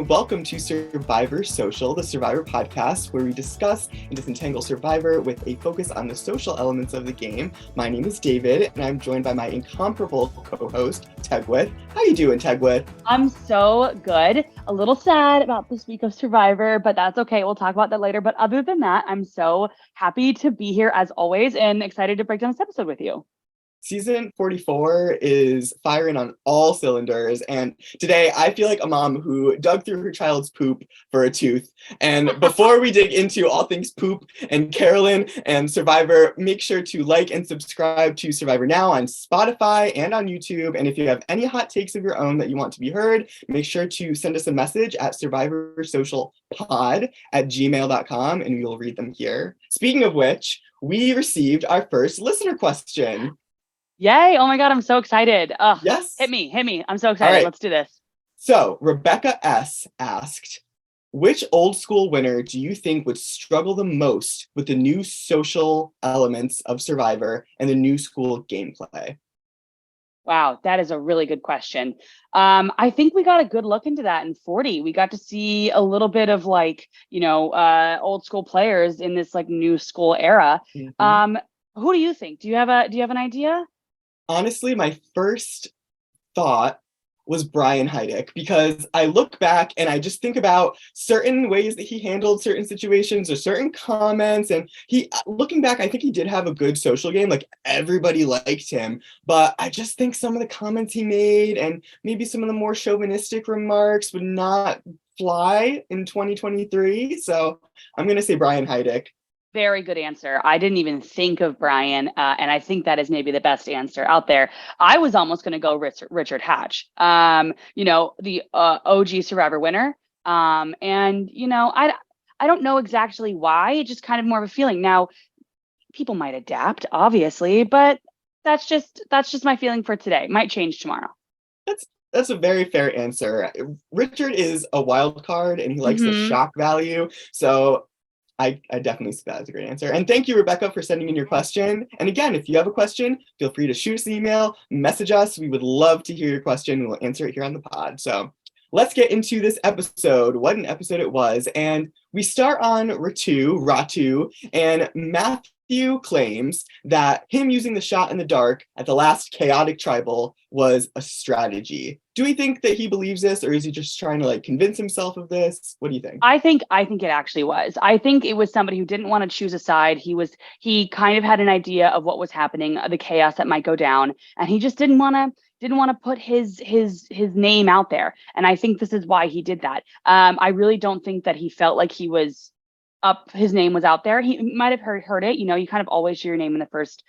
and welcome to Survivor Social, the Survivor podcast, where we discuss and disentangle Survivor with a focus on the social elements of the game. My name is David, and I'm joined by my incomparable co-host, Tegwyth. How you doing, Tegwyth? I'm so good. A little sad about this week of Survivor, but that's okay. We'll talk about that later. But other than that, I'm so happy to be here as always and excited to break down this episode with you. Season 44 is firing on all cylinders, and today I feel like a mom who dug through her child's poop for a tooth. And before we dig into all things poop and Carolyn and Survivor, make sure to like and subscribe to Survivor Now on Spotify and on YouTube. And if you have any hot takes of your own that you want to be heard, make sure to send us a message at survivorsocialpod@gmail.com and we will read them here. Speaking of which, we received our first listener question. Yay. Oh my God. I'm so excited. Yes. Hit me. I'm so excited. Right. Let's do this. So Rebecca S. asked, which old school winner do you think would struggle the most with the new social elements of Survivor and the new school gameplay? Wow. That is a really good question. I think we got a good look into that in 40. We got to see a little bit of old school players in this new school era. Mm-hmm. Who do you think? Do you have an idea? Honestly, my first thought was Brian Heidick, because I look back and I just think about certain ways that he handled certain situations or certain comments. And looking back, I think he did have a good social game. Like, everybody liked him, but I just think some of the comments he made and maybe some of the more chauvinistic remarks would not fly in 2023. So I'm going to say Brian Heidick. Very good answer. I didn't even think of Brian, and I think that is maybe the best answer out there. I was almost going to go Richard Hatch, the OG Survivor winner. I don't know exactly why. It's just kind of more of a feeling. Now, people might adapt, obviously, but that's just my feeling for today. Might change tomorrow. That's a very fair answer. Richard is a wild card, and he likes the shock value. So I definitely see that as a great answer. And thank you, Rebecca, for sending in your question. And again, if you have a question, feel free to shoot us an email, message us. We would love to hear your question, and we'll answer it here on the pod. So let's get into this episode. What an episode it was. And we start on Ratu, and Matthew claims that him using the shot in the dark at the last chaotic tribal was a strategy. Do we think that he believes this, or is he just trying to convince himself of this? What do you think? I think it actually was. I think it was somebody who didn't want to choose a side. He kind of had an idea of what was happening, the chaos that might go down, and he just didn't want to put his name out there. And I think this is why he did that. I really don't think that he felt like he was his name was out there. He might have heard it. You kind of always share your name in the first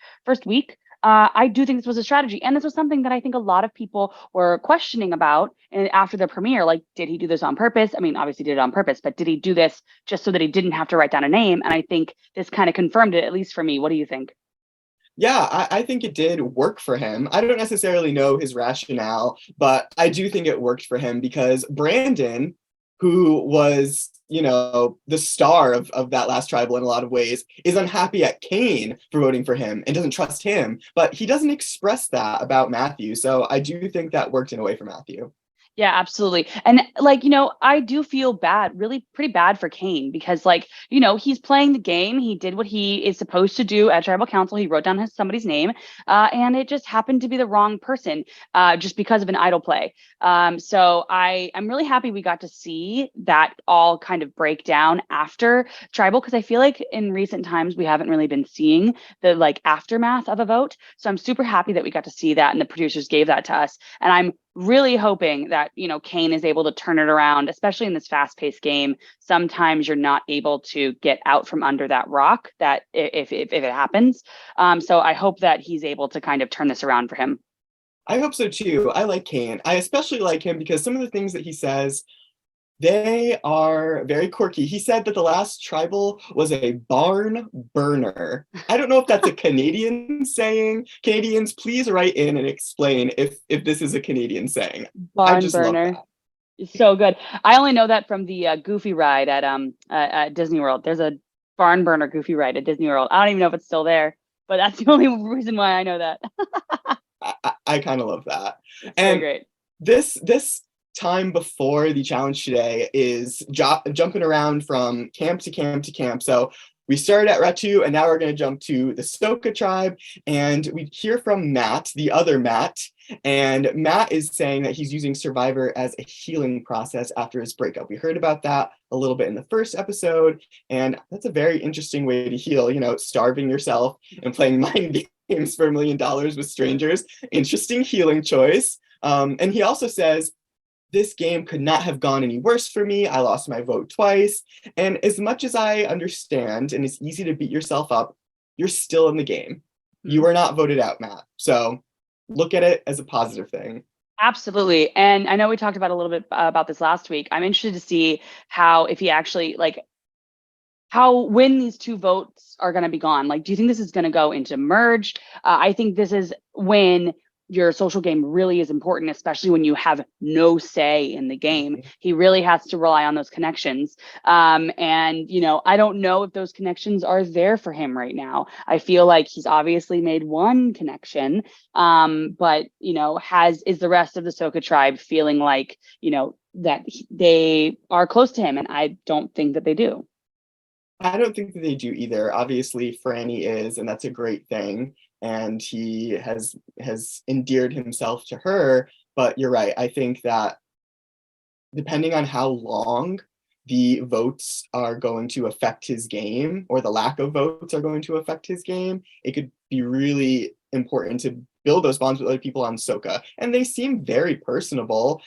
week. I do think this was a strategy. And this was something that I think a lot of people were questioning about after the premiere. Did he do this on purpose? I mean, obviously he did it on purpose, but did he do this just so that he didn't have to write down a name? And I think this kind of confirmed it, at least for me. What do you think? Yeah, I think it did work for him. I don't necessarily know his rationale, but I do think it worked for him because Brandon, who was, the star of that last tribal in a lot of ways, is unhappy at Kane for voting for him and doesn't trust him. But he doesn't express that about Matthew. So I do think that worked in a way for Matthew. Yeah, absolutely. And I do feel bad, really pretty bad for Kane because he's playing the game. He did what he is supposed to do at tribal council. He wrote down somebody's name and it just happened to be the wrong person just because of an idle play. So I'm really happy we got to see that all kind of break down after tribal, because I feel like in recent times we haven't really been seeing the aftermath of a vote. So I'm super happy that we got to see that and the producers gave that to us. And I'm really hoping that, Kane is able to turn it around, especially in this fast-paced game. Sometimes you're not able to get out from under that rock that if it happens. So I hope that he's able to kind of turn this around for him. I hope so too. I like Kane. I especially like him because some of the things that he says, they are very quirky. He said that the last tribal was a barn burner. I don't know if that's a Canadian saying. Canadians, please write in and explain if this is a Canadian saying. Barn burner. So good. I only know that from the Goofy ride at Disney World. There's a barn burner Goofy ride at Disney World. I don't even know if it's still there, but that's the only reason why I know that. I kind of love that. It's and great. This time before the challenge today is jumping around from camp to camp to camp. So we started at Ratu, and now we're going to jump to the Soka tribe, and we hear from Matt, the other Matt, and Matt is saying that he's using Survivor as a healing process after his breakup. We heard about that a little bit in the first episode, and that's a very interesting way to heal, you know, starving yourself and playing mind games for $1 million with strangers. Interesting healing choice. And he also says, this game could not have gone any worse for me. I lost my vote twice. And as much as I understand, and it's easy to beat yourself up, you're still in the game. You were not voted out, Matt. So look at it as a positive thing. Absolutely. And I know we talked about a little bit about this last week. I'm interested to see how, if he actually, like, how, when these two votes are going to be gone. Like, do you think this is going to go into merged? I think this is when your social game really is important, especially when you have no say in the game. He really has to rely on those connections. And, you know, I don't know if those connections are there for him right now. I feel like he's obviously made one connection, but, you know, is the rest of the Soka tribe feeling like, you know, that they are close to him? And I don't think that they do. I don't think that they do either. Obviously, Franny is, and that's a great thing. And he has endeared himself to her. But you're right. I think that depending on how long the votes are going to affect his game, or the lack of votes are going to affect his game, it could be really important to build those bonds with other people on Soka. And they seem very personable.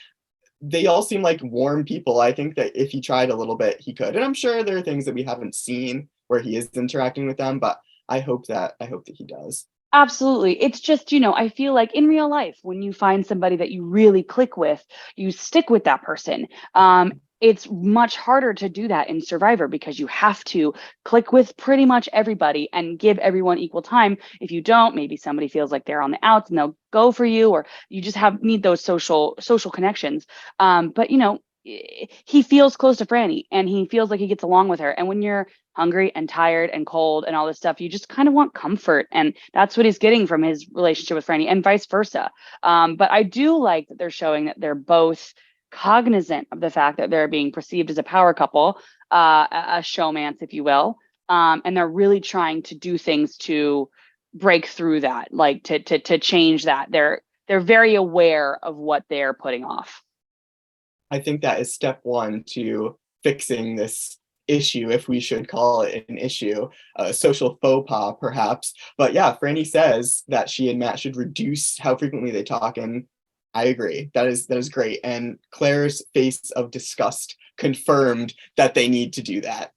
They all seem like warm people. I think that if he tried a little bit, he could. And I'm sure there are things that we haven't seen where he is interacting with them, but I hope that he does. Absolutely. It's just, you know, I feel like in real life, when you find somebody that you really click with, you stick with that person. It's much harder to do that in Survivor because you have to click with pretty much everybody and give everyone equal time. If you don't, maybe somebody feels like they're on the outs and they'll go for you, or you just need those social connections. But you know, he feels close to Franny and he feels like he gets along with her. And when you're hungry and tired and cold and all this stuff, you just kind of want comfort. And that's what he's getting from his relationship with Franny, and vice versa. But I do like that they're showing that they're both cognizant of the fact that they're being perceived as a power couple, a showmance, if you will. And they're really trying to do things to break through that, like to change that. They're very aware of what they're putting off. I think that is step one to fixing this issue, if we should call it an issue, a social faux pas, perhaps. But yeah, Franny says that she and Matt should reduce how frequently they talk, and I agree. That is great. And Claire's face of disgust confirmed that they need to do that.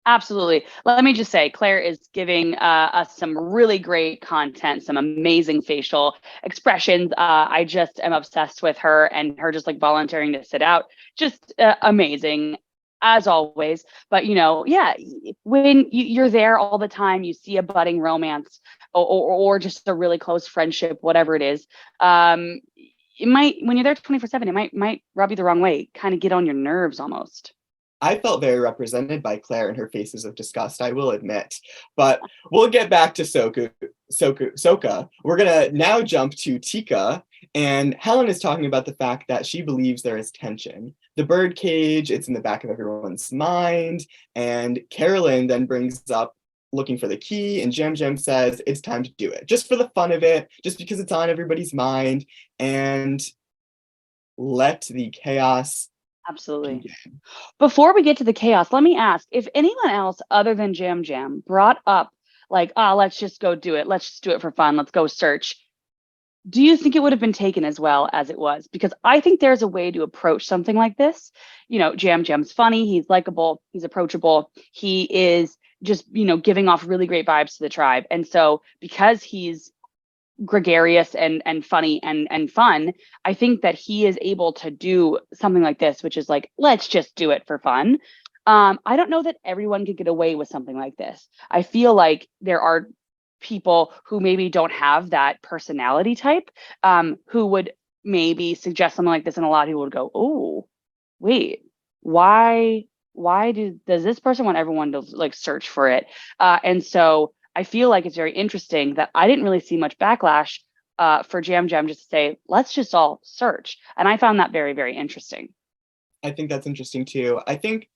Absolutely. Let me just say, Claire is giving us some really great content, some amazing facial expressions. I just am obsessed with her, and her just like volunteering to sit out. Just amazing, as always. But, you know, yeah, when you're there all the time, you see a budding romance, or just a really close friendship, whatever it is. It might, when you're there 24/7, it might rub you the wrong way, kind of get on your nerves almost. I felt very represented by Claire and her faces of disgust, I will admit. But we'll get back to Soka. We're going to now jump to Tika, and Helen is talking about the fact that she believes there is tension. The bird cage, it's in the back of everyone's mind, and Carolyn then brings up looking for the key, and Jam Jam says it's time to do it, just for the fun of it, just because it's on everybody's mind, and let the chaos Absolutely. begin. Before we get to the chaos, let me ask if anyone else other than Jam Jam brought up, like, let's just go do it. Let's just do it for fun. Let's go search. Do you think it would have been taken as well as it was? Because I think there's a way to approach something like this. You know, Jam Jam's funny. He's likable. He's approachable. He is just, you know, giving off really great vibes to the tribe. And so because he's gregarious and funny and fun, I think that he is able to do something like this, which is like, let's just do it for fun. I don't know that everyone could get away with something like this. I feel like there are people who maybe don't have that personality type, who would maybe suggest something like this, and a lot of people would go, oh, wait, does this person want everyone to like search for it? And so I feel like it's very interesting that I didn't really see much backlash for Jam Jam just to say, let's just all search. And I found that very, very interesting. I think that's interesting too. I think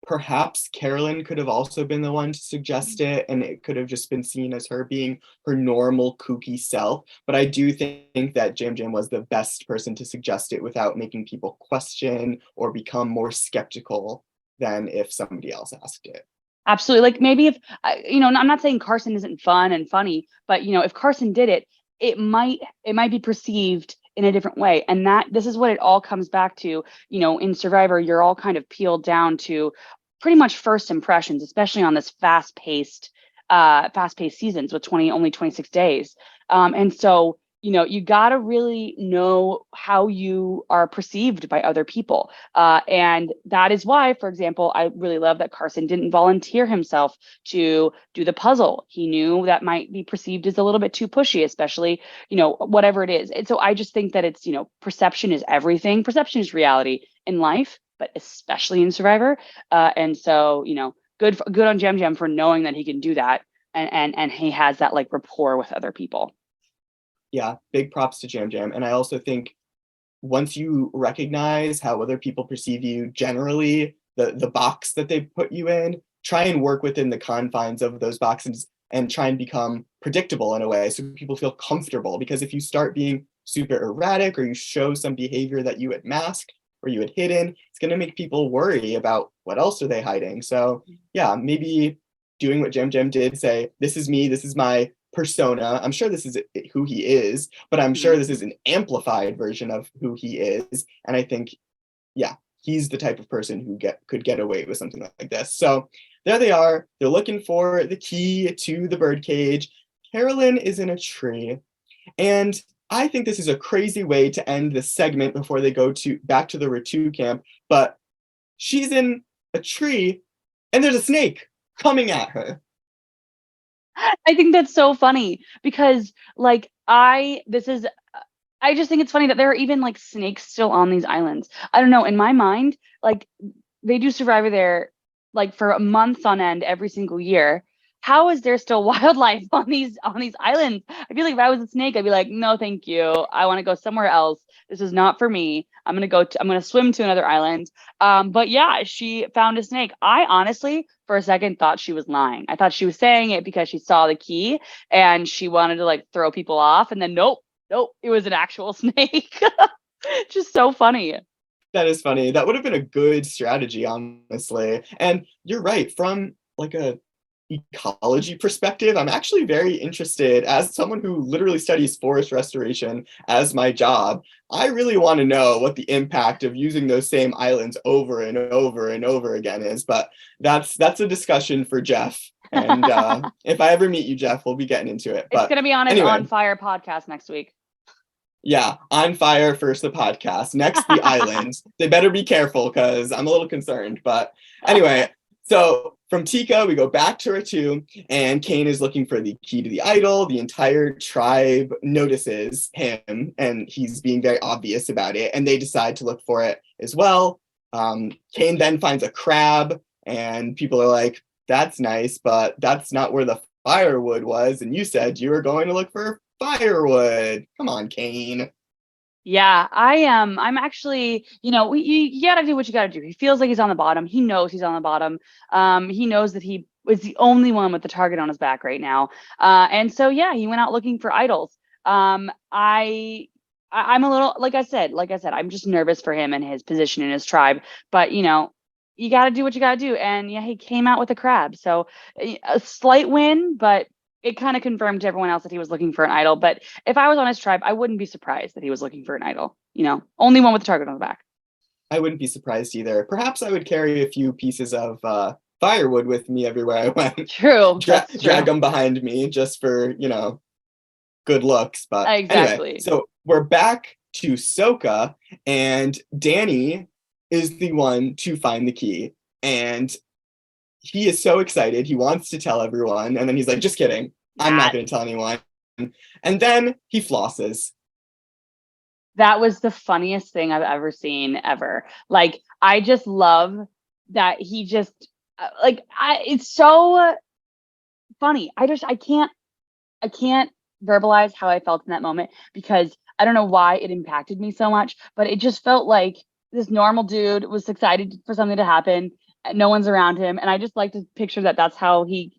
perhaps Carolyn could have also been the one to suggest it, and it could have just been seen as her being her normal kooky self. But I do think that Jam Jam was the best person to suggest it without making people question or become more skeptical than if somebody else asked it. Absolutely. Like maybe if, I'm not saying Carson isn't fun and funny, but if Carson did it, it might be perceived in a different way. And this is what it all comes back to. In Survivor, you're all kind of peeled down to pretty much first impressions, especially on this fast-paced seasons with only 26 days. And so, you got to really know how you are perceived by other people. And that is why, for example, I really love that Carson didn't volunteer himself to do the puzzle. He knew that might be perceived as a little bit too pushy, especially, whatever it is. And so I just think that it's, perception is everything. Perception is reality in life, but especially in Survivor. And so, good on Jam Jam for knowing that he can do that. And he has that like rapport with other people. Yeah, big props to Jam Jam. And I also think once you recognize how other people perceive you generally, the box that they put you in, try and work within the confines of those boxes and try and become predictable in a way so people feel comfortable. Because if you start being super erratic or you show some behavior that you had masked or you had hidden, it's going to make people worry about what else are they hiding. So yeah, maybe doing what Jam Jam did, say, this is me, this is my persona. I'm sure this is who he is, but I'm sure this is an amplified version of who he is. And I think, yeah, he's the type of person who could get away with something like this. So there they are. They're looking for the key to the birdcage. Carolyn is in a tree. And I think this is a crazy way to end the segment before they go back to the Ratu camp. But she's in a tree and there's a snake coming at her. I think that's so funny because I just think it's funny that there are even like snakes still on these islands. I don't know, in my mind, like they do Survivor there like for months on end every single year. How is there still wildlife on these islands? I feel like if I was a snake, I'd be like, no, thank you. I want to go somewhere else. This is not for me. I'm gonna swim to another island. But yeah, she found a snake. I honestly, for a second, thought she was lying. I thought she was saying it because she saw the key and she wanted to like throw people off. And then nope, it was an actual snake. Just so funny. That is funny. That would have been a good strategy, honestly. And you're right, from like a ecology perspective, I'm actually very interested, as someone who literally studies forest restoration as my job. I really want to know what the impact of using those same islands over and over and over again is, but that's a discussion for Jeff. And if I ever meet you, Jeff, we'll be getting into it. But it's gonna be on his On Fire podcast next week. Yeah, On Fire first the podcast, next the islands. They better be careful because I'm a little concerned. But anyway, so from Tika, we go back to Ratu, and Kane is looking for the key to the idol. The entire tribe notices him, and he's being very obvious about it, and they decide to look for it as well. Kane then finds a crab, and people are like, that's nice, but that's not where the firewood was, and you said you were going to look for firewood. Come on, Kane. Yeah, I am. I'm actually, you gotta do what you gotta do. He feels like he's on the bottom. He knows he's on the bottom. He knows that he was the only one with the target on his back right now. And so yeah, he went out looking for idols. I'm a little, like I said, I'm just nervous for him and his position in his tribe. But you gotta do what you gotta do. And yeah, he came out with a crab. So a slight win, but it kind of confirmed to everyone else that he was looking for an idol. But if I was on his tribe, I wouldn't be surprised that he was looking for an idol. Only one with the target on the back. I wouldn't be surprised either. Perhaps I would carry a few pieces of firewood with me everywhere I went. True. Drag them behind me just for, good looks. But exactly. Anyway, so we're back to Soka, and Danny is the one to find the key. And he is so excited. He wants to tell everyone. And then he's like, just kidding. I'm not going to tell anyone. And then he flosses. That was the funniest thing I've ever seen ever. Like, I just love that he just, it's so funny. I can't verbalize how I felt in that moment because I don't know why it impacted me so much, but it just felt like this normal dude was excited for something to happen. And no one's around him, and I just like to picture that that's how he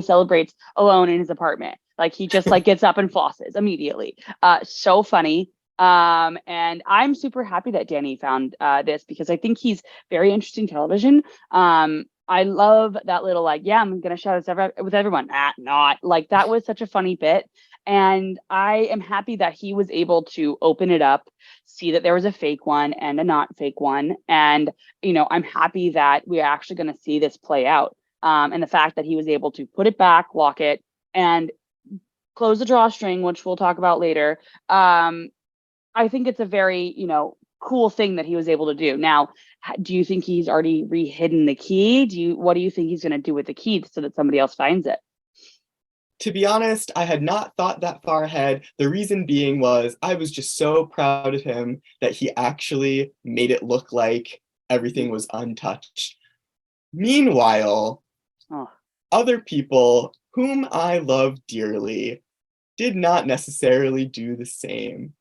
celebrates alone in his apartment. Like he just like gets up and flosses immediately. So funny. And I'm super happy that Danny found this because I think he's very interesting television. I love that little like, yeah, I'm gonna shout with everyone. Not like that was such a funny bit. And I am happy that he was able to open it up, see that there was a fake one and a not fake one. And, I'm happy that we're actually going to see this play out. And the fact that he was able to put it back, lock it, and close the drawstring, which we'll talk about later. I think it's a very, cool thing that he was able to do. Now, do you think he's already rehidden the key? What do you think he's going to do with the key so that somebody else finds it? To be honest, I had not thought that far ahead. The reason being was I was just so proud of him that he actually made it look like everything was untouched. Meanwhile, Oh, other people whom I love dearly did not necessarily do the same.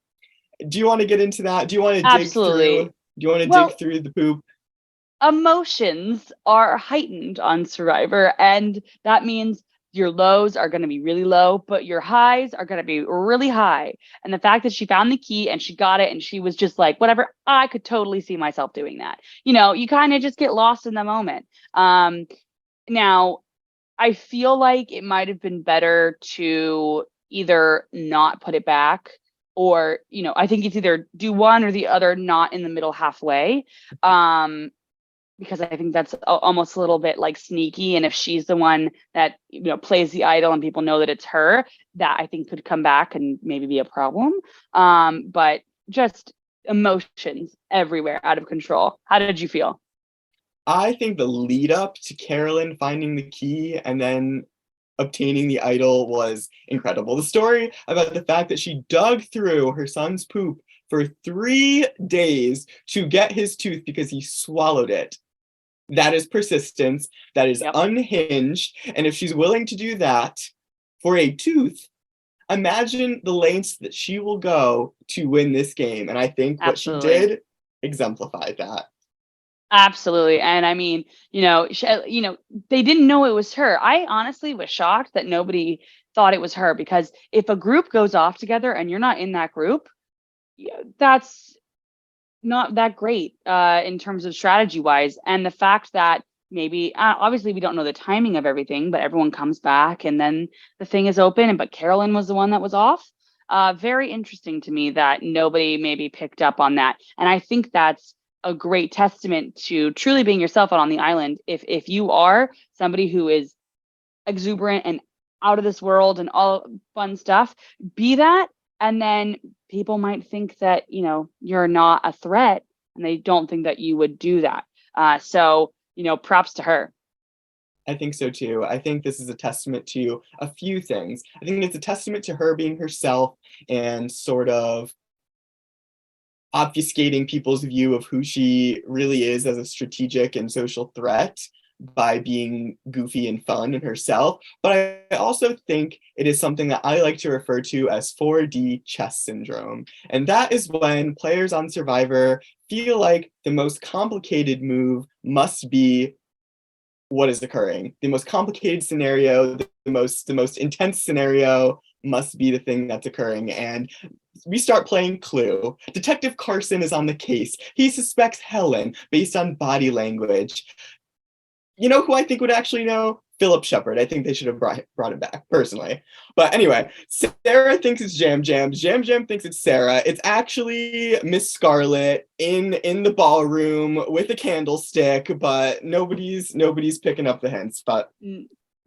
Do you want to get into that? Do you want to dig through? absolutely. Do you want to dig Well, through the poop? emotions are heightened on Survivor, and that means your lows are going to be really low, but your highs are going to be really high. And the fact that she found the key and she got it and she was just like, whatever, I could totally see myself doing that. You kind of just get lost in the moment. Now, I feel like it might have been better to either not put it back or, I think it's either do one or the other, not in the middle halfway. Because I think that's almost a little bit like sneaky. And if she's the one that, plays the idol and people know that it's her, that I think could come back and maybe be a problem. But just emotions everywhere out of control. How did you feel? I think the lead up to Carolyn finding the key and then obtaining the idol was incredible. The story about the fact that she dug through her son's poop for 3 days to get his tooth because he swallowed it. That is persistence. That is Yep, unhinged. And if she's willing to do that for a tooth, imagine the lengths that she will go to win this game. And I think what she absolutely. did exemplified that. Absolutely. And I mean, they didn't know it was her. I honestly was shocked that nobody thought it was her because if a group goes off together and you're not in that group, yeah, that's not that great in terms of strategy wise. And the fact that maybe, obviously, we don't know the timing of everything, but everyone comes back and then the thing is open. But Carolyn was the one that was off. Very interesting to me that nobody maybe picked up on that. And I think that's a great testament to truly being yourself out on the island. If you are somebody who is exuberant and out of this world and all fun stuff, be that. And then people might think that, you're not a threat and they don't think that you would do that. So, props to her. I think so too. I think this is a testament to a few things. I think it's a testament to her being herself and sort of obfuscating people's view of who she really is as a strategic and social threat by being goofy and fun and herself. But I also think it is something that I like to refer to as 4D chess syndrome. And that is when players on Survivor feel like the most complicated move must be what is occurring. The most complicated scenario, the most intense scenario must be the thing that's occurring. And we start playing Clue. Detective Carson is on the case. He suspects Helen based on body language. You know who I think would actually know? Philip Shepard. I think they should have brought him back, personally. But anyway, Sarah thinks it's Jam Jam. Jam Jam thinks it's Sarah. It's actually Miss Scarlet in the ballroom with a candlestick, but nobody's picking up the hints. But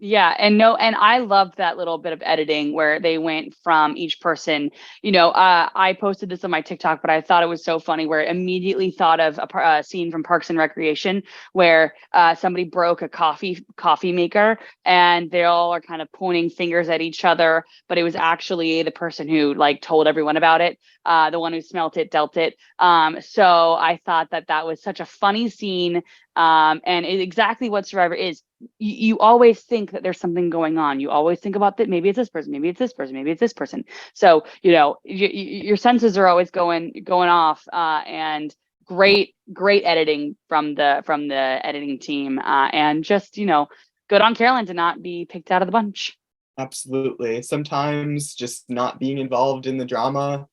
Yeah, and I loved that little bit of editing where they went from each person. I posted this on my TikTok, but I thought it was so funny where it immediately thought of a scene from Parks and Recreation where somebody broke a coffee maker and they all are kind of pointing fingers at each other, but it was actually the person who like told everyone about it, the one who smelt it, dealt it. So I thought that was such a funny scene And exactly what Survivor is. You always think that there's something going on. You always think about that maybe it's this person, maybe it's this person, maybe it's this person. So your senses are always going off, and great editing from the editing team, and just good on Carolyn to not be picked out of the bunch. Absolutely. Sometimes just not being involved in the drama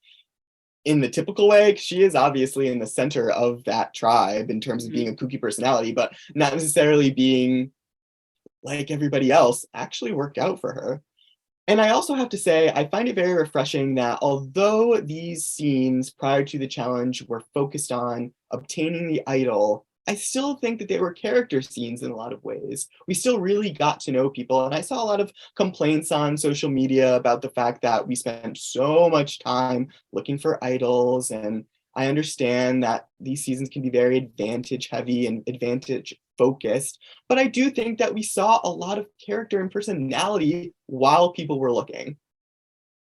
in the typical way, she is obviously in the center of that tribe in terms of being a kooky personality, but not necessarily being like everybody else, actually worked out for her. And I also have to say, I find it very refreshing that although these scenes prior to the challenge were focused on obtaining the idol, I still think that they were character scenes in a lot of ways. We still really got to know people. And I saw a lot of complaints on social media about the fact that we spent so much time looking for idols. And I understand that these seasons can be very advantage heavy and advantage focused, but I do think that we saw a lot of character and personality while people were looking.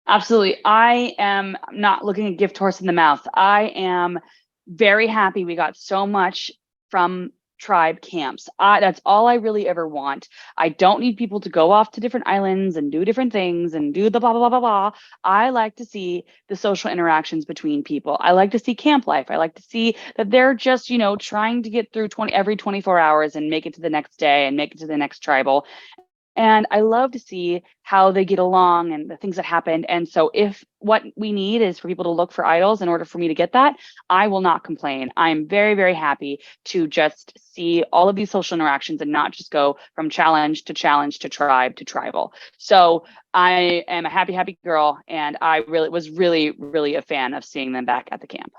Absolutely. I am not looking a gift horse in the mouth. I am very happy we got so much from tribe camps. That's all I really ever want. I don't need people to go off to different islands and do different things and do the blah, blah, blah, blah, blah. I like to see the social interactions between people. I like to see camp life. I like to see that they're just, trying to get through every 24 hours and make it to the next day and make it to the next tribal. And I love to see how they get along and the things that happened. And so if what we need is for people to look for idols in order for me to get that, I will not complain. I'm very, very happy to just see all of these social interactions and not just go from challenge to tribe to tribal. So I am a happy, happy girl. And I was really, really a fan of seeing them back at the camp.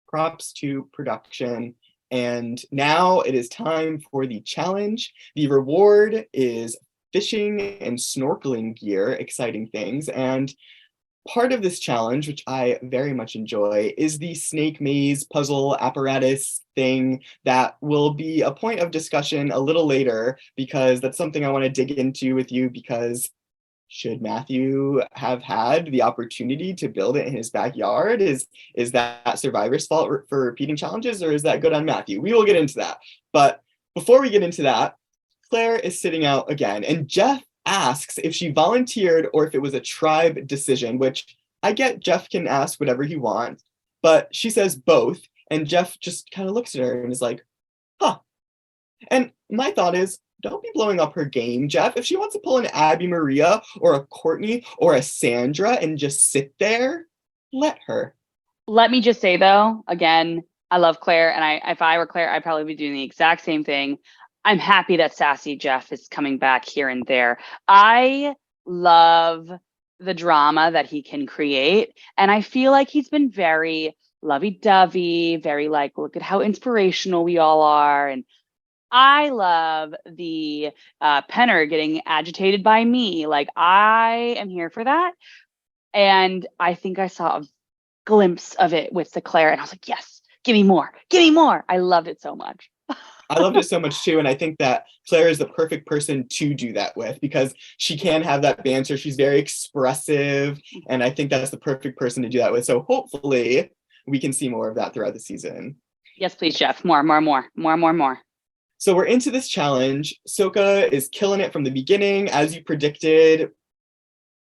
Props to production. And now it is time for the challenge. The reward is fishing and snorkeling gear, exciting things. And part of this challenge, which I very much enjoy, is the snake maze puzzle apparatus thing that will be a point of discussion a little later, because that's something I want to dig into with you, because should Matthew have had the opportunity to build it in his backyard? Is that Survivor's fault for repeating challenges, or is that good on Matthew? We will get into that. But before we get into that, Claire is sitting out again, and Jeff asks if she volunteered or if it was a tribe decision, which I get Jeff can ask whatever he wants, but she says both, and Jeff just kind of looks at her and is like, huh. And my thought is, don't be blowing up her game, Jeff. If she wants to pull an Abby Maria or a Courtney or a Sandra and just sit there, let her. Let me just say, though, again, I love Claire, and if I were Claire, I'd probably be doing the exact same thing. I'm happy that Sassy Jeff is coming back here and there. I love the drama that he can create, and I feel like he's been very lovey-dovey, very like, look at how inspirational we all are, and I love the Penner getting agitated by me. Like, I am here for that. And I think I saw a glimpse of it with the Claire, and I was like, yes, give me more. Give me more. I loved it so much. I loved it so much too. And I think that Claire is the perfect person to do that with, because she can have that banter. She's very expressive. And I think that's the perfect person to do that with. So hopefully we can see more of that throughout the season. Yes, please, Jeff. More. So we're into this challenge. Soka is killing it from the beginning. As you predicted,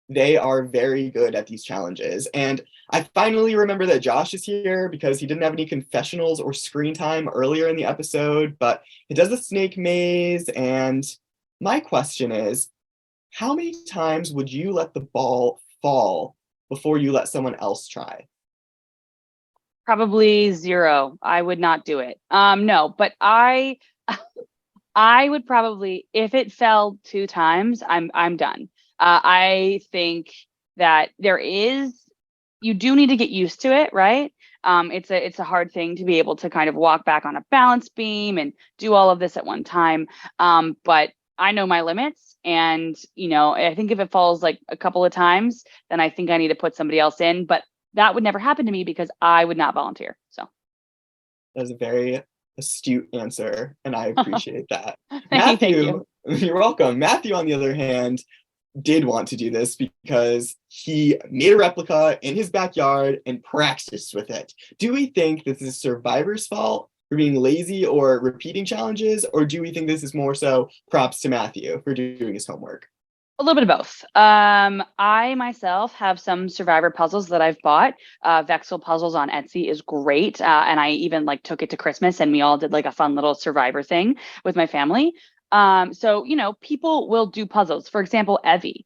they are very good at these challenges. And I finally remember that Josh is here because he didn't have any confessionals or screen time earlier in the episode, but he does the snake maze. And my question is, how many times would you let the ball fall before you let someone else try? Probably 0. I would not do it. No, but I would probably, if it fell 2 times, I'm done. I think that you do need to get used to it, right? It's a hard thing to be able to kind of walk back on a balance beam and do all of this at one time. But I know my limits, and I think if it falls like a couple of times, then I think I need to put somebody else in. But that would never happen to me because I would not volunteer. So that's a very astute answer, and I appreciate that. Thank you. You're welcome. Matthew, on the other hand, did want to do this because he made a replica in his backyard and practiced with it. Do we think this is Survivor's fault, for being lazy or repeating challenges? Or do we think this is more so props to Matthew for doing his homework? A little bit of both. I myself have some Survivor puzzles that I've bought. Vexel Puzzles on Etsy is great, and I even like took it to Christmas, and we all did like a fun little Survivor thing with my family. So people will do puzzles. For example, Evie,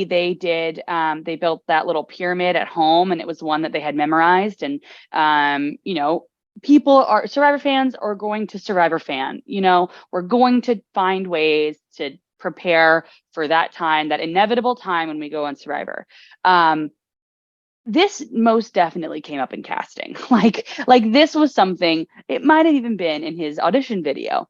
they built that little pyramid at home, and it was one that they had memorized. And Survivor fans are going to Survivor fan. We're going to find ways to prepare for that time, that inevitable time when we go on Survivor. This most definitely came up in casting. Like this was something, it might have even been in his audition video.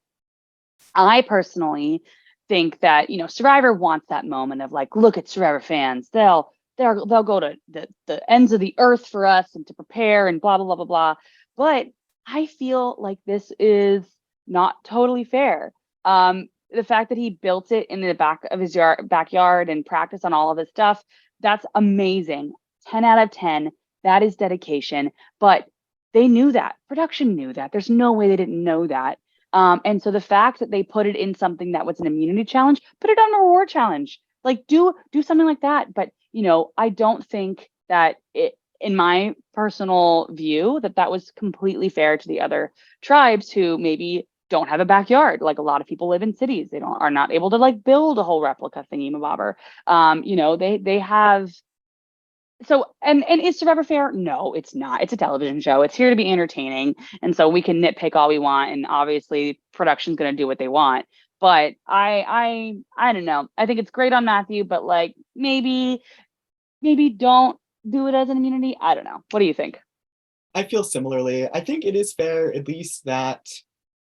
I personally think that, Survivor wants that moment of like, look at Survivor fans. They'll go to the ends of the earth for us and to prepare and blah, blah, blah, blah, blah. But I feel like this is not totally fair. The fact that he built it in the back of his backyard and practiced on all of this stuff, that's amazing. 10 out of 10. That is dedication. But they knew that. Production knew that. There's no way they didn't know that. And so the fact that they put it in something that was an immunity challenge, put it on a reward challenge. Like do something like that. But I don't think that in my personal view, that was completely fair to the other tribes who maybe don't have a backyard. Like a lot of people live in cities. They are not able to like build a whole replica thingy mabobber. They have. So, and is Survivor fair? No, it's not. It's a television show. It's here to be entertaining. And so we can nitpick all we want. And obviously production's going to do what they want. But I don't know. I think it's great on Matthew, but like maybe don't do it as an immunity. I don't know. What do you think? I feel similarly. I think it is fair, at least, that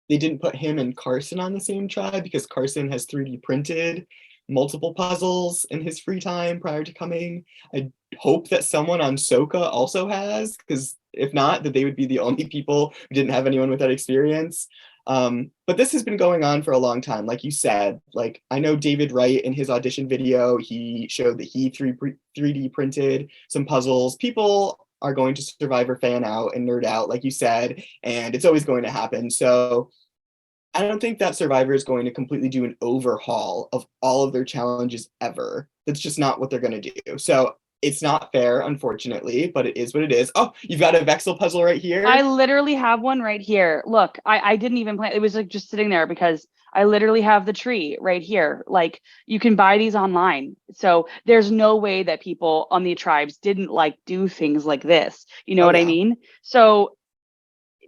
they didn't put him and Carson on the same tribe, because Carson has 3D printed multiple puzzles in his free time prior to coming. I hope that someone on Soka also has, because if not, that they would be the only people who didn't have anyone with that experience. But this has been going on for a long time. Like you said, like I know David Wright in his audition video, he showed that he 3D printed some puzzles. People are going to Survivor fan out and nerd out, like you said, and it's always going to happen. So I don't think that Survivor is going to completely do an overhaul of all of their challenges ever. That's just not what they're going to do. So it's not fair, unfortunately, but it is what it is. Oh, you've got a Vexel puzzle right here. I literally have one right here. Look, I didn't even plan. It was like just sitting there because I literally have the tree right here. Like you can buy these online. So there's no way that people on the tribes didn't like do things like this. You know what I mean? So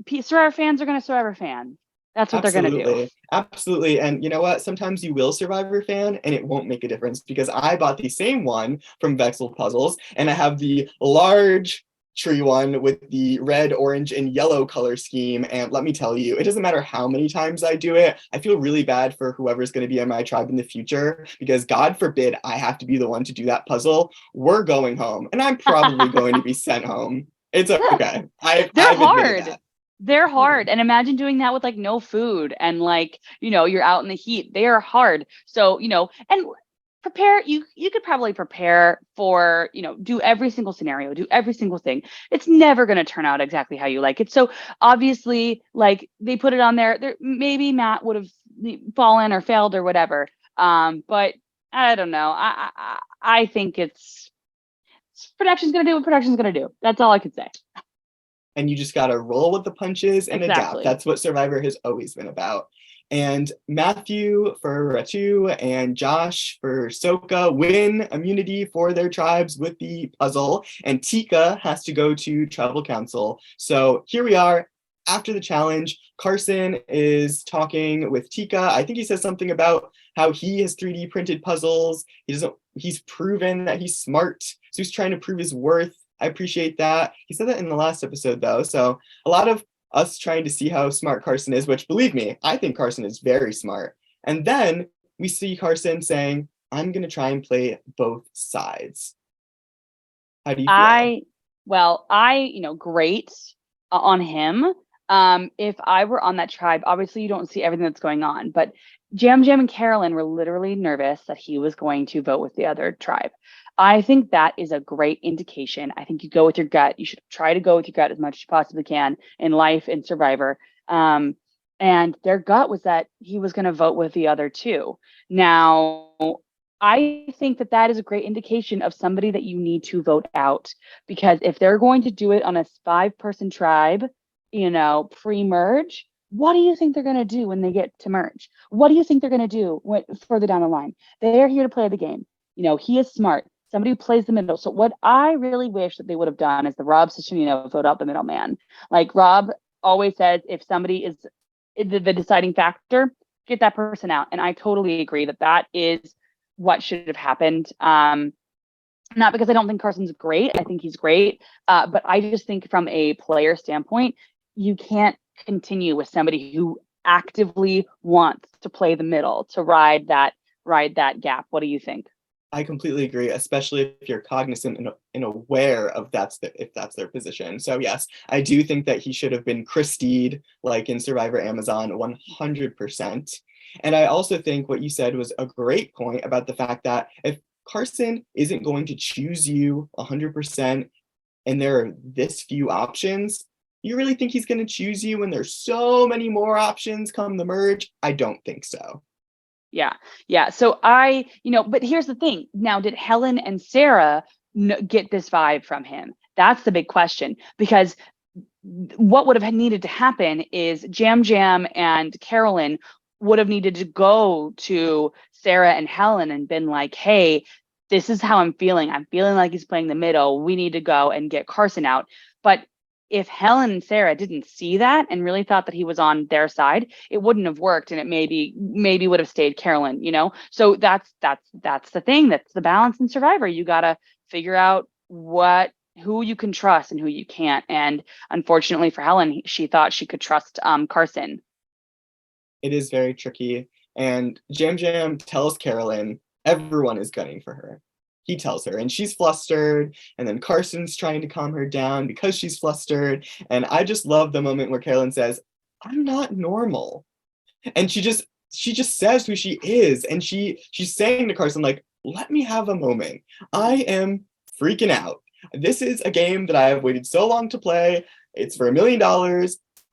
Survivor fans are going to Survivor fan. That's what they're going to do. Absolutely. And you know what? Sometimes you will Survivor fan and it won't make a difference, because I bought the same one from Vexel Puzzles and I have the large tree one with the red, orange, and yellow color scheme. And let me tell you, it doesn't matter how many times I do it. I feel really bad for whoever's going to be in my tribe in the future, because God forbid I have to be the one to do that puzzle. We're going home and I'm probably going to be sent home. It's okay. They're hard. They're hard. And imagine doing that with like no food and like, you're out in the heat. They are hard. So, and prepare, you could probably prepare for, do every single scenario, do every single thing. It's never going to turn out exactly how you like it. So obviously, like they put it on there, maybe Matt would have fallen or failed or whatever. But I don't know. I think production's going to do what production's going to do. That's all I could say. And you just got to roll with the punches and adapt. That's what Survivor has always been about. And Matthew for Ratu and Josh for Soka win immunity for their tribes with the puzzle. And Tika has to go to tribal council. So here we are after the challenge. Carson is talking with Tika. I think he says something about how he has 3D printed puzzles. He's proven that he's smart. So he's trying to prove his worth. I appreciate that. He said that in the last episode, though. So a lot of us trying to see how smart Carson is, which, believe me, I think Carson is very smart. And then we see Carson saying, I'm going to try and play both sides. How do you feel? Great on him. If I were on that tribe, obviously you don't see everything that's going on, but Jam Jam and Carolyn were literally nervous that he was going to vote with the other tribe. I think that is a great indication. I think you go with your gut. You should try to go with your gut as much as you possibly can in life and Survivor. And their gut was that he was going to vote with the other two. Now, I think that that is a great indication of somebody that you need to vote out, because if they're going to do it on a 5-person tribe, pre-merge, what do you think they're going to do when they get to merge? What do you think they're going to do further down the line? They are here to play the game. He is smart, somebody who plays the middle. So what I really wish that they would have done is the Rob system, vote out the middleman. Like Rob always says, if somebody is the deciding factor, get that person out. And I totally agree that that is what should have happened. Not because I don't think Carson's great. I think he's great. But I just think from a player standpoint, you can't continue with somebody who actively wants to play the middle, to ride that gap. What do you think? I completely agree, especially if you're cognizant and aware of if that's their position. So yes, I do think that he should have been Christied, like in Survivor Amazon, 100%. And I also think what you said was a great point about the fact that if Carson isn't going to choose you 100% and there are this few options, you really think he's going to choose you when there's so many more options come the merge? I don't think so. Yeah. Yeah. So but here's the thing. Now, did Helen and Sarah get this vibe from him? That's the big question, because what would have needed to happen is Jam Jam and Carolyn would have needed to go to Sarah and Helen and been like, hey, this is how I'm feeling. I'm feeling like he's playing the middle. We need to go and get Carson out. But if Helen and Sarah didn't see that and really thought that he was on their side, it wouldn't have worked, and it maybe would have stayed Carolyn, So that's the thing. That's the balance in Survivor. You got to figure out who you can trust and who you can't. And unfortunately for Helen, she thought she could trust Carson. It is very tricky. And Jam Jam tells Carolyn everyone is gunning for her. He tells her, and she's flustered, and then Carson's trying to calm her down because she's flustered. And I just love the moment where Carolyn says, I'm not normal. And she just says who she is. And she's saying to Carson, like, let me have a moment. I am freaking out. This is a game that I have waited so long to play. It's for $1 million.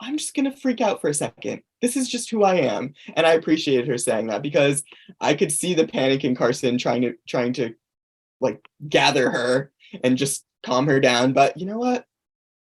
I'm just gonna freak out for a second. This is just who I am. And I appreciated her saying that, because I could see the panic in Carson trying to like gather her and just calm her down. But you know what?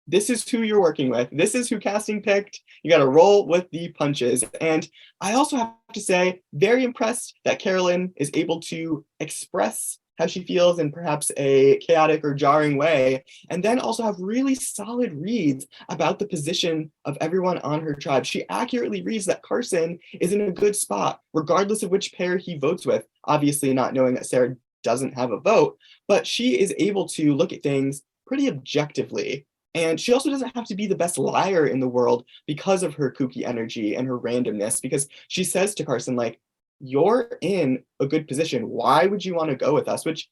This is who you're working with. This is who casting picked. You got to roll with the punches. And I also have to say, very impressed that Carolyn is able to express how she feels in perhaps a chaotic or jarring way, and then also have really solid reads about the position of everyone on her tribe. She accurately reads that Carson is in a good spot, regardless of which pair he votes with, obviously not knowing that Sarah doesn't have a vote, but she is able to look at things pretty objectively. And she also doesn't have to be the best liar in the world because of her kooky energy and her randomness, because she says to Carson, like, you're in a good position. Why would you want to go with us? Which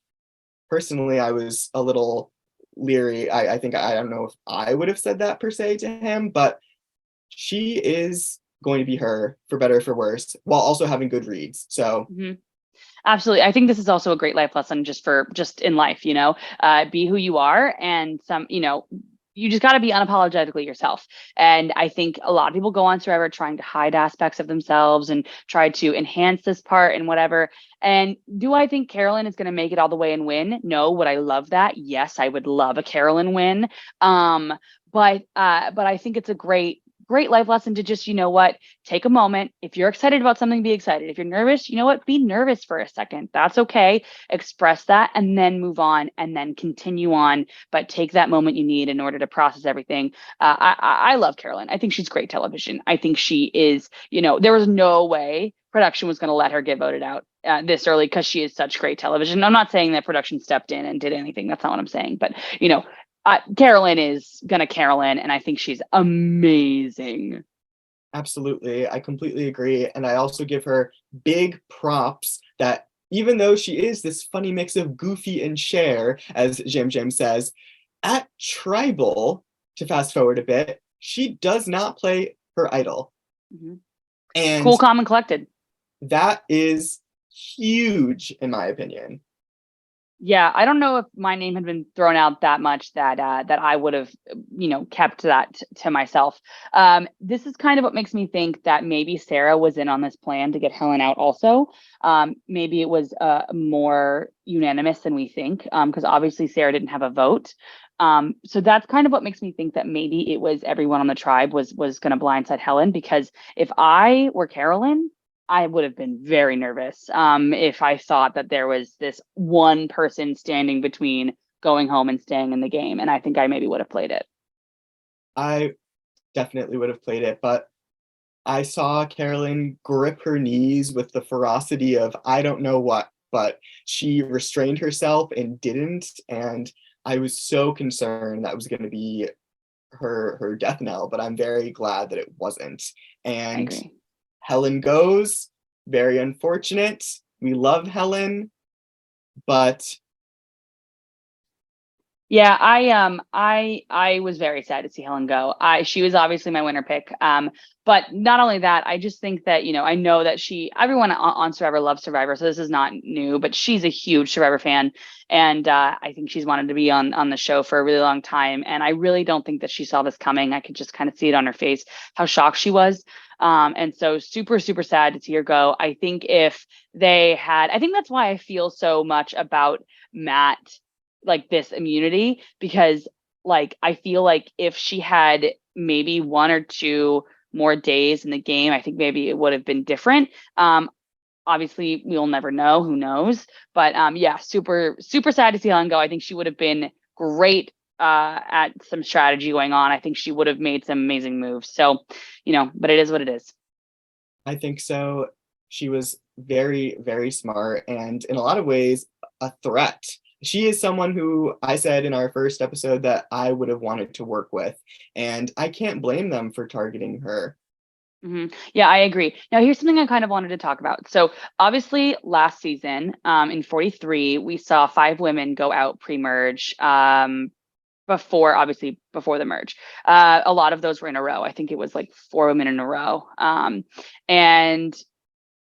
personally, I was a little leery. I think, I don't know if I would have said that per se to him, but she is going to be her for better or for worse, while also having good reads. So Absolutely. I think this is also a great life lesson just in life, be who you are, and you just got to be unapologetically yourself. And I think a lot of people go on Survivor trying to hide aspects of themselves and try to enhance this part and whatever. And do I think Carolyn is going to make it all the way and win? No. Would I love that? Yes, I would love a Carolyn win. But I think it's a great life lesson to just, take a moment. If you're excited about something, be excited. If you're nervous, be nervous for a second. That's okay. Express that and then move on and then continue on. But take that moment you need in order to process everything. I love Carolyn. I think she's great television. I think she is, there was no way production was going to let her get voted out this early, because she is such great television. I'm not saying that production stepped in and did anything. That's not what I'm saying. But, Carolyn is gonna Carolyn, and I think she's amazing. absolutely, I completely agree. And I also give her big props that even though she is this funny mix of Goofy and Cher, as Jam Jam says, at Tribal, to fast forward a bit, she does not play her idol. Mm-hmm. And cool, calm, and collected. That is huge, in my opinion. Yeah, I don't know if my name had been thrown out that much that I would have, kept that to myself. This is kind of what makes me think that maybe Sarah was in on this plan to get Helen out also. Maybe it was more unanimous than we think, because obviously Sarah didn't have a vote. So that's kind of what makes me think that maybe it was everyone on the tribe was going to blindside Helen, because if I were Carolyn, I would have been very nervous if I thought that there was this one person standing between going home and staying in the game. And I think I maybe would have played it. I definitely would have played it, but I saw Carolyn grip her knees with the ferocity of I don't know what, but she restrained herself and didn't. And I was so concerned that was going to be her death knell, but I'm very glad that it wasn't. I And agree. Helen goes, very unfortunate. We love Helen, but Yeah, I was very sad to see Helen go. She was obviously my winner pick. But not only that, I just think that, I know that everyone on Survivor loves Survivor, so this is not new, but she's a huge Survivor fan. And I think she's wanted to be on the show for a really long time. And I really don't think that she saw this coming. I could just kind of see it on her face, how shocked she was. And so super, super sad to see her go. I think I think that's why I feel so much about Matt, like this immunity, because like I feel like if she had maybe one or two more days in the game, I think maybe it would have been different. Obviously we'll never know, who knows, but yeah, super super sad to see Helen go. I think she would have been great at some strategy going on. I think she would have made some amazing moves. So, but it is what it is. I think so. She was very, very smart and in a lot of ways a threat. She is someone who I said in our first episode that I would have wanted to work with, and I can't blame them for targeting her. Yeah, I agree. Now, here's something I kind of wanted to talk about. So, obviously, last season, in 43, we saw 5 women go out pre-merge. Before the merge, a lot of those were in a row. I think it was like 4 women in a row. And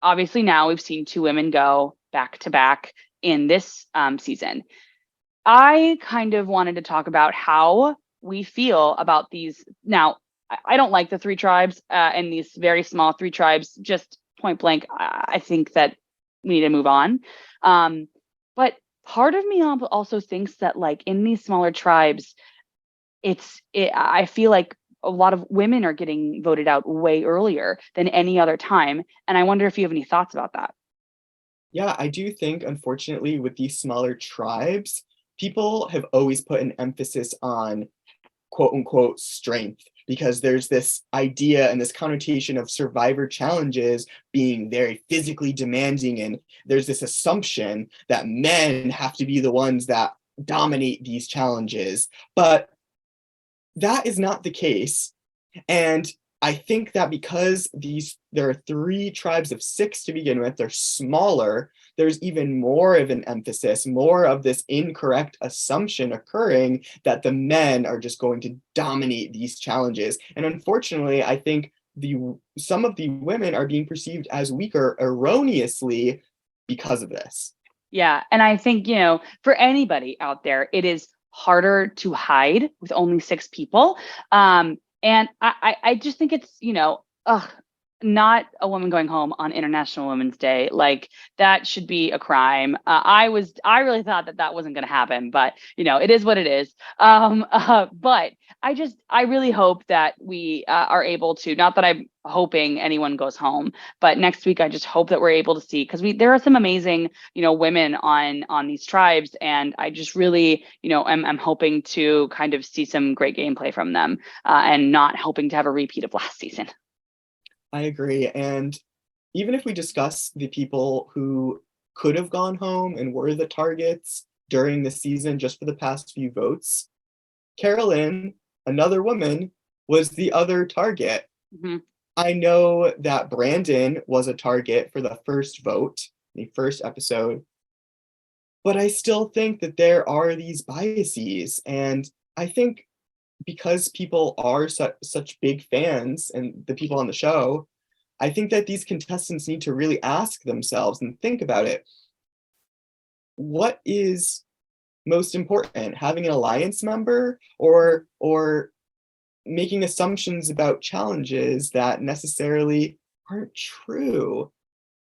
obviously, now we've seen 2 women go back to back in this season. I kind of wanted to talk about how we feel about these. Now, I don't like the 3 tribes and these very small 3 tribes, just point blank. I think that we need to move on. But part of me also thinks that, like, in these smaller tribes, I feel like a lot of women are getting voted out way earlier than any other time. And I wonder if you have any thoughts about that. Yeah, I do think, unfortunately, with these smaller tribes, people have always put an emphasis on quote unquote strength because there's this idea and this connotation of survivor challenges being very physically demanding. And there's this assumption that men have to be the ones that dominate these challenges. But that is not the case. And I think that because there are 3 tribes of 6 to begin with, they're smaller, there's even more of an emphasis, more of this incorrect assumption occurring that the men are just going to dominate these challenges. And unfortunately, I think some of the women are being perceived as weaker erroneously because of this. Yeah. And I think, for anybody out there, it is harder to hide with only 6 people. And I just think it's, ugh, not a woman going home on International Women's Day. Like, that should be a crime. I really thought that wasn't going to happen, but it is what it is. But I really hope that we are able to, not that I'm hoping anyone goes home, but next week, I just hope that we're able to see, because there are some amazing, women on these tribes. And I just really, I'm hoping to kind of see some great gameplay from them, and not hoping to have a repeat of last season. I agree. And even if we discuss the people who could have gone home and were the targets during the season just for the past few votes, Carolyn, another woman, was the other target. Mhm. I know that Brandon was a target for the first vote, the first episode, but I still think that there are these biases. And I think because people are such big fans and the people on the show, I think that these contestants need to really ask themselves and think about it. What is most important, having an alliance member or making assumptions about challenges that necessarily aren't true.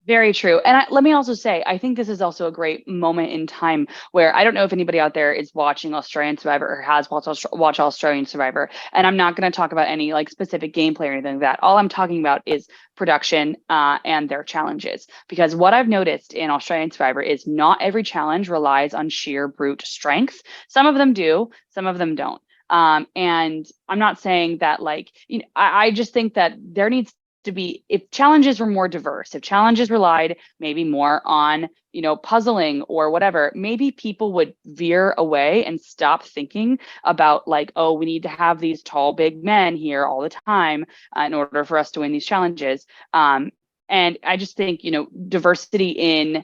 Very true. And let me also say, I think this is also a great moment in time where I don't know if anybody out there is watching Australian Survivor or has watched Australian Survivor. And I'm not going to talk about any like specific gameplay or anything like that. All I'm talking about is production and their challenges. Because what I've noticed in Australian Survivor is not every challenge relies on sheer brute strength. Some of them do, some of them don't. And I'm not saying that like, you know, I just think that there needs to be, if challenges were more diverse, if challenges relied maybe more on, you know, puzzling or whatever, maybe people would veer away and stop thinking about like, oh, we need to have these tall big men here all the time in order for us to win these challenges. And I just think, you know, diversity in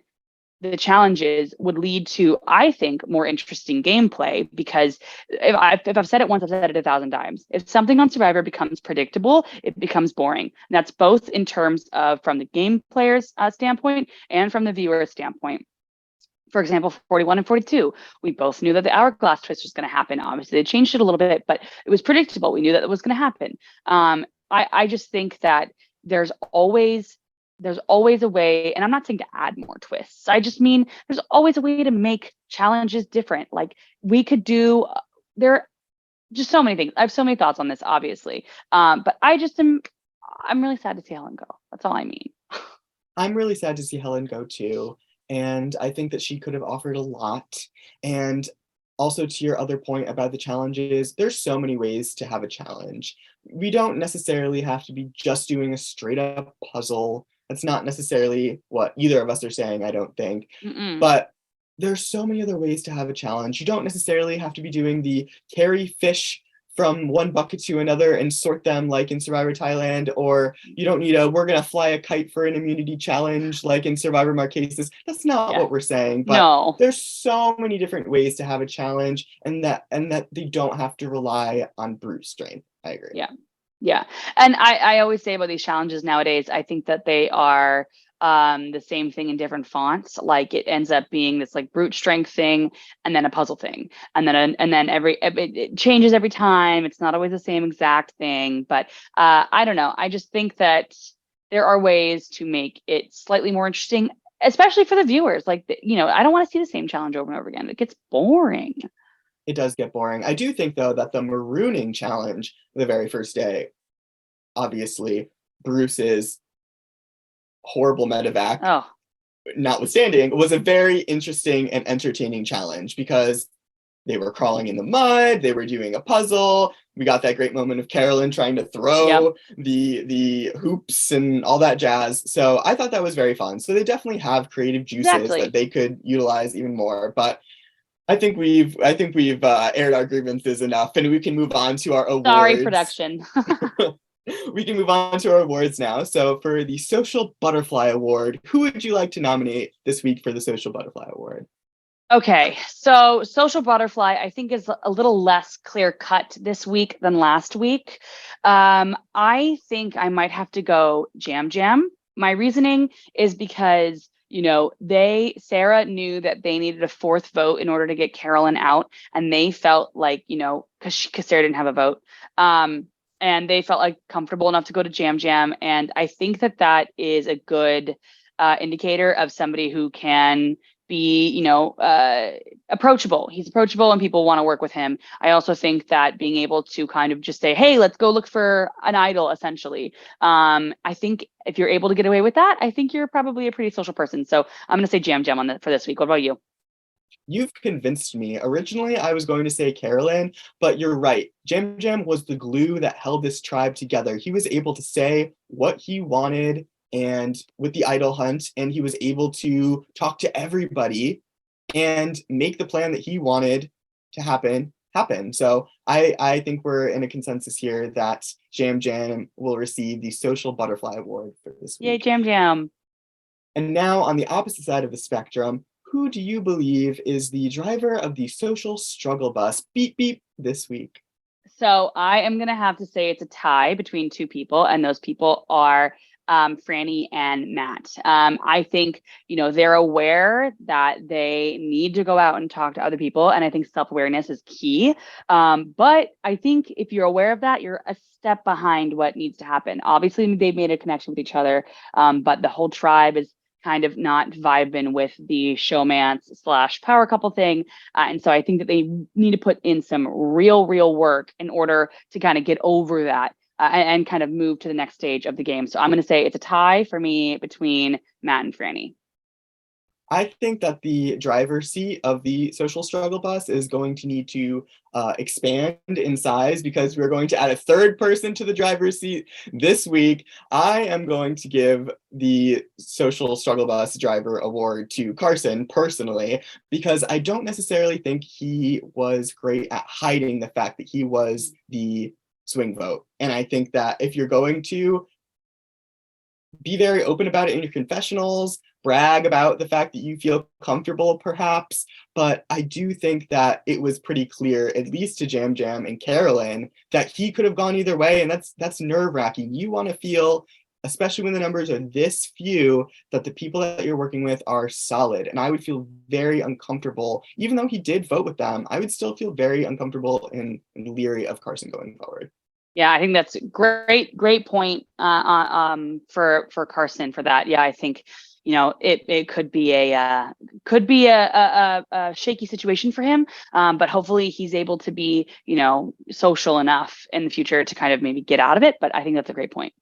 the challenges would lead to, I think, more interesting gameplay. Because if I've said it once, I've said it 1,000 times. If something on Survivor becomes predictable, it becomes boring. And that's both in terms of from the game player's standpoint and from the viewer's standpoint. For example, 41 and 42, we both knew that the hourglass twist was going to happen. Obviously, they changed it a little bit, but it was predictable. We knew that it was going to happen. I just think that there's always a way, and I'm not saying to add more twists. I just mean there's always a way to make challenges different. Like we could do, there are just so many things. I have so many thoughts on this, obviously. But I'm really sad to see Helen go. That's all I mean. I'm really sad to see Helen go too. And I think that she could have offered a lot. And also to your other point about the challenges, there's so many ways to have a challenge. We don't necessarily have to be just doing a straight up puzzle. That's not necessarily what either of us are saying, I don't think. Mm-mm. But there's so many other ways to have a challenge. You don't necessarily have to be doing the carry fish from one bucket to another and sort them like in Survivor Thailand, or you don't need we're gonna fly a kite for an immunity challenge like in Survivor Marquesas. That's not Yeah. what we're saying, but No. there's so many different ways to have a challenge, and that they don't have to rely on brute strength. I agree. Yeah. Yeah. And I always say about these challenges nowadays, I think that they are the same thing in different fonts. Like it ends up being this like brute strength thing and then a puzzle thing. And then it changes every time. It's not always the same exact thing. But I don't know. I just think that there are ways to make it slightly more interesting, especially for the viewers. Like, you know, I don't want to see the same challenge over and over again. It gets boring. It does get boring. I do think though that the marooning challenge the very first day, obviously Bruce's horrible medevac Oh, notwithstanding, was a very interesting and entertaining challenge because they were crawling in the mud, they were doing a puzzle. We got that great moment of Carolyn trying to throw yep. the hoops and all that jazz. So I thought that was very fun. So they definitely have creative juices Exactly. that they could utilize even more. But I think we've aired our grievances enough, and we can move on to our awards. Sorry, production. We can move on to our awards now. So for the Social Butterfly Award, who would you like to nominate this week for the Social Butterfly Award? Okay, so Social Butterfly, I think, is a little less clear cut this week than last week. I think I might have to go Jam Jam. My reasoning is because, you know, Sarah knew that they needed a fourth vote in order to get Carolyn out, and they felt like, you know, because Sarah didn't have a vote, and they felt like comfortable enough to go to Jam Jam, and I think that is a good indicator of somebody who can be, you know, approachable. He's approachable and people want to work with him. I also think that being able to kind of just say, hey, let's go look for an idol, essentially. I think if you're able to get away with that, I think you're probably a pretty social person. So I'm going to say Jam Jam for this week. What about you? You've convinced me. Originally, I was going to say Carolyn, but you're right. Jam Jam was the glue that held this tribe together. He was able to say what he wanted and with the idol hunt, and he was able to talk to everybody and make the plan that he wanted to happen. So I think we're in a consensus here that Jam Jam will receive the Social Butterfly Award for this week. Yay, Jam Jam. And now on the opposite side of the spectrum, who do you believe is the driver of the social struggle bus? Beep beep this week. So I am going to have to say it's a tie between two people, and those people are Franny and Matt. I think, they're aware that they need to go out and talk to other people. And I think self-awareness is key. But I think if you're aware of that, you're a step behind what needs to happen. Obviously, they've made a connection with each other, but the whole tribe is kind of not vibing with the showmance / power couple thing. And so I think that they need to put in some real work in order to kind of get over that and kind of move to the next stage of the game. So I'm going to say it's a tie for me between Matt and Franny. I think that the driver's seat of the social struggle bus is going to need to expand in size because we're going to add a third person to the driver's seat this week. I am going to give the social struggle bus driver award to Carson personally, because I don't necessarily think he was great at hiding the fact that he was the swing vote. And I think that if you're going to be very open about it in your confessionals, brag about the fact that you feel comfortable perhaps, but I do think that it was pretty clear, at least to Jam Jam and Carolyn, that he could have gone either way, and that's nerve-wracking. You want to feel, especially when the numbers are this few, that the people that you're working with are solid, and I would feel very uncomfortable. Even though he did vote with them, I would still feel very uncomfortable and leery of Carson going forward. Yeah, I think that's great point for Carson for that. Yeah, I think it could be a shaky situation for him, but hopefully he's able to be social enough in the future to kind of maybe get out of it. But I think that's a great point.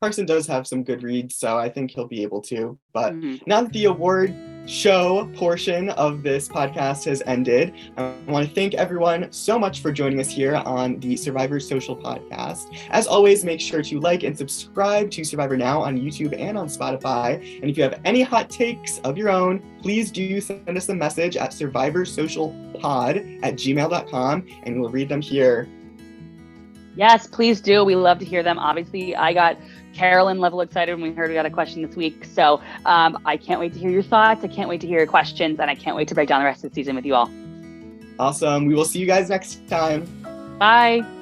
Carson does have some good reads, so I think he'll be able to. But now that the award show portion of this podcast has ended, I want to thank everyone so much for joining us here on the Survivor Social Podcast. As always, make sure to like and subscribe to Survivor Now on YouTube and on Spotify. And if you have any hot takes of your own, please do send us a message at survivorsocialpod@gmail.com, and we'll read them here. Yes, please do. We love to hear them. Obviously, I got Carolyn level excited when we heard we got a question this week. So I can't wait to hear your thoughts. I can't wait to hear your questions, and I can't wait to break down the rest of the season with you all. Awesome. We will see you guys next time. Bye.